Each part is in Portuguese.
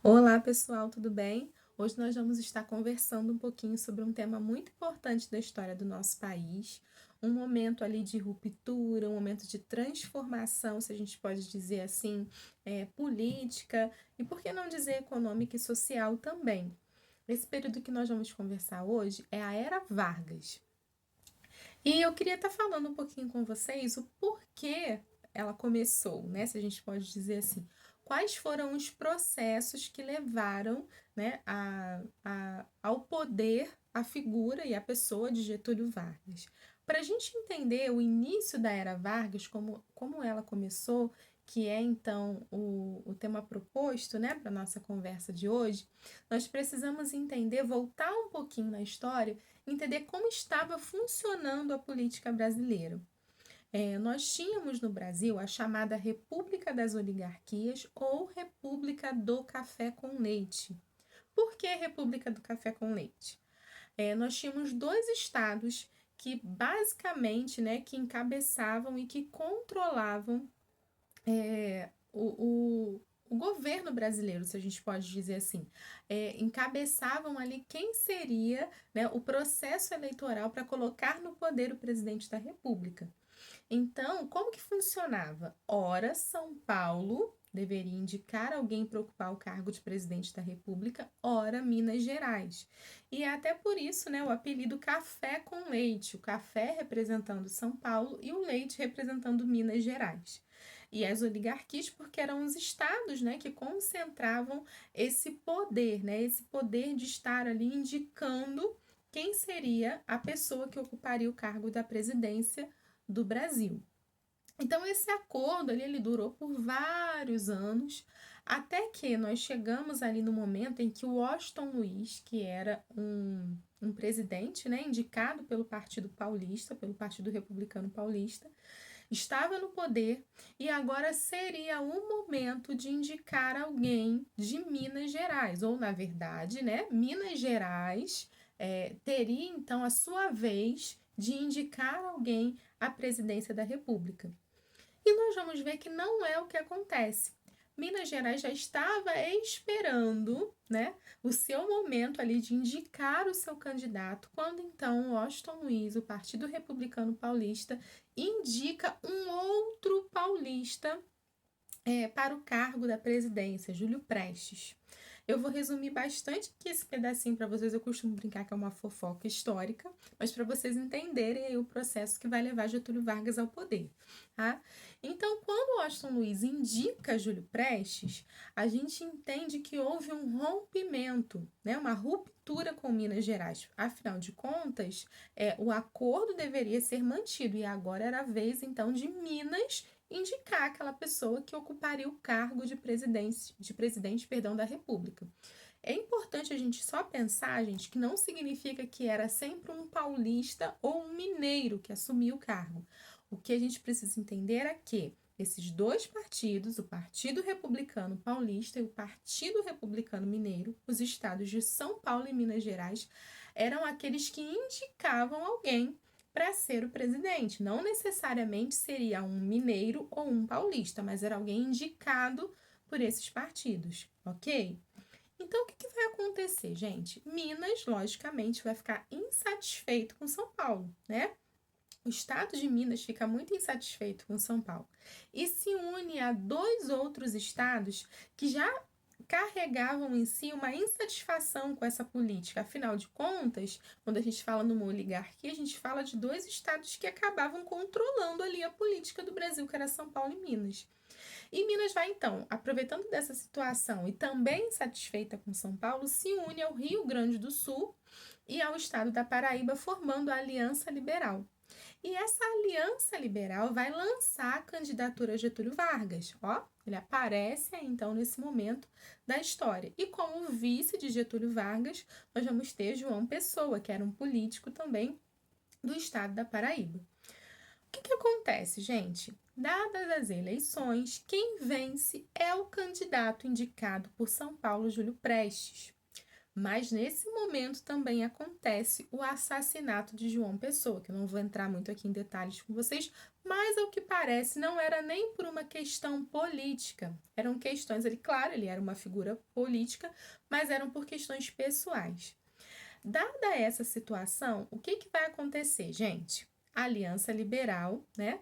Olá, pessoal, tudo bem? Hoje nós vamos estar conversando um pouquinho sobre um tema muito importante da história do nosso país, um momento ali de ruptura, um momento de transformação, se a gente pode dizer assim, política e por que não dizer econômica e social também. Esse período que nós vamos conversar hoje é a Era Vargas. E eu queria estar falando um pouquinho com vocês o porquê ela começou, né? Se a gente pode dizer assim. Quais foram os processos que levaram, né, ao poder a figura e a pessoa de Getúlio Vargas? Para a gente entender o início da Era Vargas, como ela começou, que é então o tema proposto, né, para a nossa conversa de hoje, nós precisamos entender, voltar um pouquinho na história, entender como estava funcionando a política brasileira. Nós tínhamos no Brasil a chamada República das Oligarquias ou República do Café com Leite. Por que República do Café com Leite? Nós tínhamos dois estados que basicamente, né, que encabeçavam e que controlavam o governo brasileiro, se a gente pode dizer assim, encabeçavam ali quem seria, né, o processo eleitoral para colocar no poder o presidente da República. Então, como que funcionava? Ora, São Paulo deveria indicar alguém para ocupar o cargo de presidente da República, ora, Minas Gerais. E é até por isso, né, o apelido Café com Leite, o café representando São Paulo e o leite representando Minas Gerais. E as oligarquias, porque eram os estados, né, que concentravam esse poder, né, esse poder de estar ali indicando quem seria a pessoa que ocuparia o cargo da presidência do Brasil. Então, esse acordo ali, ele durou por vários anos, até que nós chegamos ali no momento em que o Washington Luiz, que era um presidente, né, indicado pelo Partido Paulista, pelo Partido Republicano Paulista, estava no poder e agora seria o momento de indicar alguém de Minas Gerais, ou na verdade, né, Minas Gerais teria então a sua vez de indicar alguém à presidência da República. E nós vamos ver que não é o que acontece. Minas Gerais já estava esperando, né, o seu momento ali de indicar o seu candidato, quando então Washington Luiz, o Partido Republicano Paulista, indica um outro paulista para o cargo da presidência, Júlio Prestes. Eu vou resumir bastante aqui esse pedacinho para vocês. Eu costumo brincar que é uma fofoca histórica, mas para vocês entenderem aí o processo que vai levar Getúlio Vargas ao poder. Tá? Então, quando Washington Luiz indica Júlio Prestes, a gente entende que houve um rompimento, né? Uma ruptura com Minas Gerais. Afinal de contas, o acordo deveria ser mantido e agora era a vez, então, de Minas indicar aquela pessoa que ocuparia o cargo de presidente, perdão, da República. É importante a gente só pensar, gente, que não significa que era sempre um paulista ou um mineiro que assumia o cargo. O que a gente precisa entender é que esses dois partidos, o Partido Republicano Paulista e o Partido Republicano Mineiro, os estados de São Paulo e Minas Gerais, eram aqueles que indicavam alguém para ser o presidente. Não necessariamente seria um mineiro ou um paulista, mas era alguém indicado por esses partidos, ok? Então, o que vai acontecer, gente? Minas, logicamente, vai ficar insatisfeito com São Paulo, né? O estado de Minas fica muito insatisfeito com São Paulo e se une a dois outros estados que já carregavam em si uma insatisfação com essa política. Afinal de contas, quando a gente fala numa oligarquia, a gente fala de dois estados que acabavam controlando ali a política do Brasil, que era São Paulo e Minas. E Minas vai então, aproveitando dessa situação e também satisfeita com São Paulo, se une ao Rio Grande do Sul e ao estado da Paraíba, formando a Aliança Liberal. E essa aliança liberal vai lançar a candidatura a Getúlio Vargas. Ó, ele aparece então nesse momento da história. E como vice de Getúlio Vargas, nós vamos ter João Pessoa, que era um político também do estado da Paraíba. O que acontece, gente? Dadas as eleições, quem vence é o candidato indicado por São Paulo, Júlio Prestes. Mas nesse momento também acontece o assassinato de João Pessoa, que eu não vou entrar muito aqui em detalhes com vocês, mas ao que parece não era nem por uma questão política. Eram questões, ele, claro, ele era uma figura política, mas eram por questões pessoais. Dada essa situação, o que vai acontecer, gente? A Aliança Liberal, né?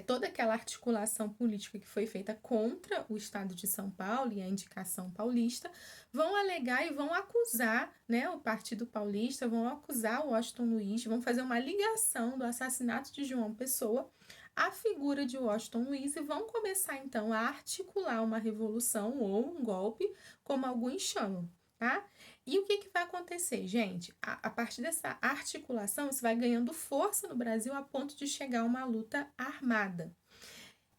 Toda aquela articulação política que foi feita contra o Estado de São Paulo e a indicação paulista, vão alegar e vão acusar, né, o Partido Paulista, vão acusar o Washington Luiz, vão fazer uma ligação do assassinato de João Pessoa à figura de Washington Luiz e vão começar, então, a articular uma revolução ou um golpe, como alguns chamam, tá? E o que vai acontecer, gente? A partir dessa articulação, isso vai ganhando força no Brasil a ponto de chegar a uma luta armada.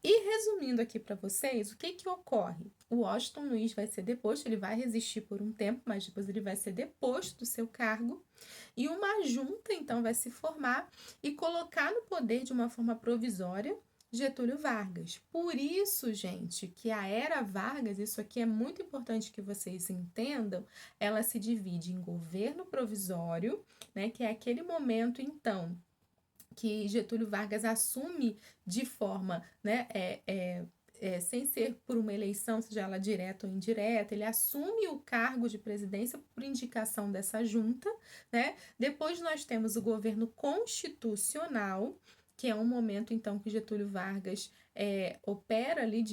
E resumindo aqui para vocês, o que ocorre? O Washington Luiz vai ser deposto, ele vai resistir por um tempo, mas depois ele vai ser deposto do seu cargo e uma junta então vai se formar e colocar no poder de uma forma provisória Getúlio Vargas. Por isso, gente, que a era Vargas, isso aqui é muito importante que vocês entendam, ela se divide em governo provisório, né, que é aquele momento então que Getúlio Vargas assume de forma, né, sem ser por uma eleição, seja ela direta ou indireta, ele assume o cargo de presidência por indicação dessa junta, né? Depois nós temos o governo constitucional, que é um momento, então, que Getúlio Vargas opera ali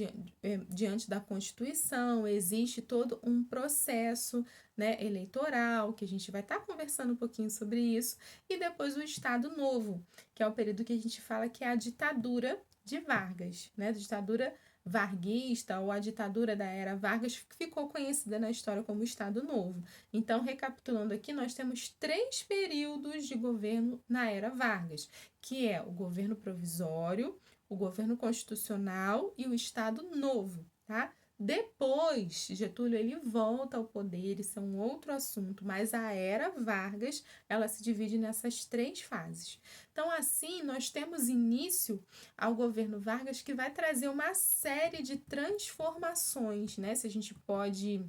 diante da Constituição, existe todo um processo, né, eleitoral, que a gente vai estar conversando um pouquinho sobre isso, e depois o Estado Novo, que é o período que a gente fala que é a ditadura de Vargas, né, a ditadura varguista ou a ditadura da era Vargas ficou conhecida na história como Estado Novo. Então, recapitulando aqui, nós temos 3 períodos de governo na era Vargas, que é o governo provisório, o governo constitucional e o Estado Novo, tá? Depois, Getúlio ele volta ao poder, isso é um outro assunto, mas a era Vargas, ela se divide nessas 3 fases. Então, assim, nós temos início ao governo Vargas que vai trazer uma série de transformações, né? Se a gente pode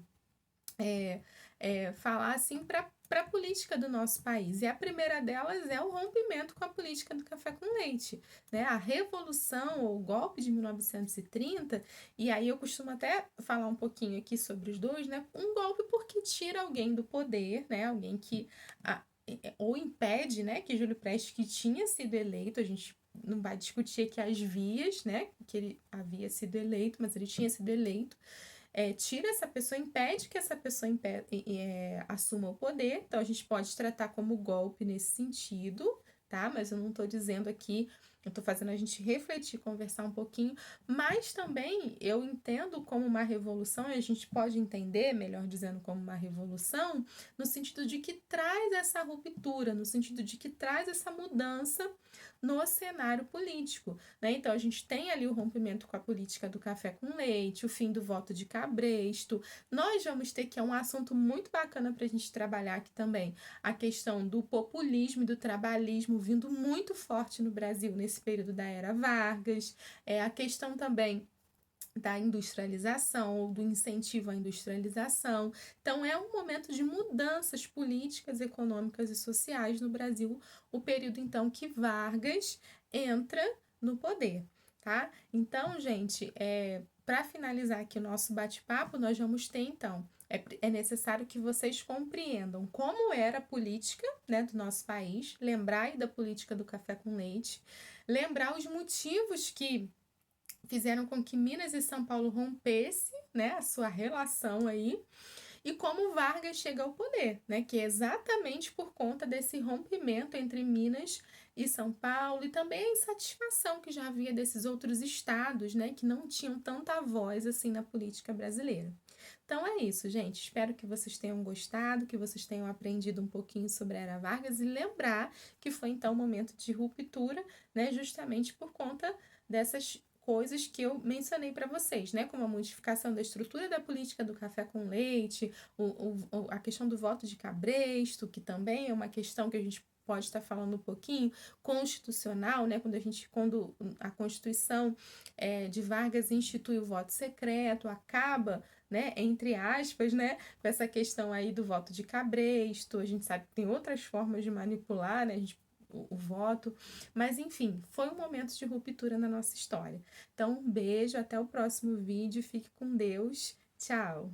falar assim para a política do nosso país. E a primeira delas é o rompimento com a política do café com leite, né? A Revolução ou o golpe de 1930, e aí eu costumo até falar um pouquinho aqui sobre os dois, né? Um golpe porque tira alguém do poder, né? Alguém que ou impede, né, que Júlio Prestes, que tinha sido eleito, a gente não vai discutir aqui as vias, né, que ele havia sido eleito, mas ele tinha sido eleito, tira essa pessoa, impede que essa pessoa assuma o poder, então a gente pode tratar como golpe nesse sentido, tá? Mas eu não estou dizendo aqui, eu estou fazendo a gente refletir, conversar um pouquinho, mas também eu entendo como uma revolução, e a gente pode entender, melhor dizendo, como uma revolução, no sentido de que traz essa ruptura, no sentido de que traz essa mudança no cenário político, né? Então a gente tem ali o rompimento com a política do café com leite, o fim do voto de cabresto. Nós vamos ter, que é um assunto muito bacana para a gente trabalhar aqui também, a questão do populismo e do trabalhismo vindo muito forte no Brasil nesse período da era Vargas, a questão também da industrialização ou do incentivo à industrialização. Então, é um momento de mudanças políticas, econômicas e sociais no Brasil, o período, então, que Vargas entra no poder, tá? Então, gente, para finalizar aqui o nosso bate-papo, nós vamos ter, então, é necessário que vocês compreendam como era a política, né, do nosso país, lembrar aí da política do café com leite, lembrar os motivos que fizeram com que Minas e São Paulo rompesse, né, a sua relação aí, e como Vargas chega ao poder, né, que é exatamente por conta desse rompimento entre Minas e São Paulo, e também a insatisfação que já havia desses outros estados, né, que não tinham tanta voz assim na política brasileira. Então é isso, gente. Espero que vocês tenham gostado, que vocês tenham aprendido um pouquinho sobre a Era Vargas e lembrar que foi então um momento de ruptura, né, justamente por conta dessas coisas que eu mencionei para vocês, né? Como a modificação da estrutura da política do café com leite, a questão do voto de cabresto, que também é uma questão que a gente pode estar falando um pouquinho, constitucional, né, quando a Constituição de Vargas institui o voto secreto, acaba, né, entre aspas, né, com essa questão aí do voto de cabresto. A gente sabe que tem outras formas de manipular, né, o voto, mas enfim, foi um momento de ruptura na nossa história. Então, um beijo, até o próximo vídeo, fique com Deus, tchau!